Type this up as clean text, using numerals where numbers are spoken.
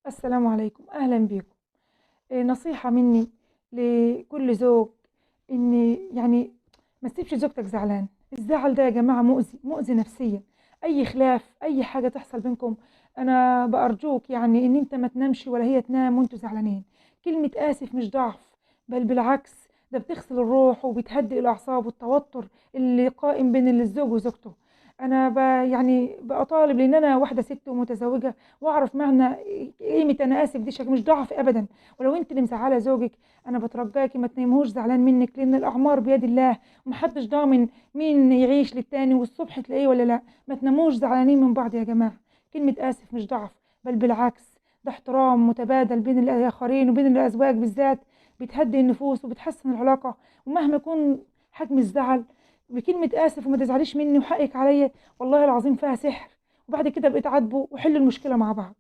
السلام عليكم، أهلا بيكم. نصيحة مني لكل زوج إن يعني ما تسيبش زوجتك زعلان. الزعل ده يا جماعة مؤذي مؤذي نفسيا. أي خلاف أي حاجة تحصل بينكم، أنا بأرجوك يعني إن أنت ما تنامش ولا هي تنام وأنتوا زعلانين. كلمة آسف مش ضعف، بل بالعكس ده بتغسل الروح وبتهدئ الأعصاب والتوتر اللي قائم بين الزوج وزوجته. أنا يعني بطالب لأن أنا واحدة ست ومتزوجة وأعرف معنى قيمة أنا آسف دي، شكل مش ضعف أبدا. ولو أنت اللي مزعلة زوجك، أنا بترجاكي ما تنامهوش زعلان منك، لأن الأعمار بيد الله ومحدش ضامن مين يعيش للتاني والصبح تلاقيه ولا لا. ما تناموش زعلانين من بعض يا جماعة. كلمة آسف مش ضعف، بل بالعكس ده احترام متبادل بين الآخرين وبين الأزواج بالذات. بتهدي النفوس وبتحسن العلاقة. ومهما يكون حجم الزعل، بكلمة آسف وما تزعليش مني وحقك عليا، والله العظيم فيها سحر. وبعد كده بقيت عاتبوا وحلوا المشكلة مع بعض.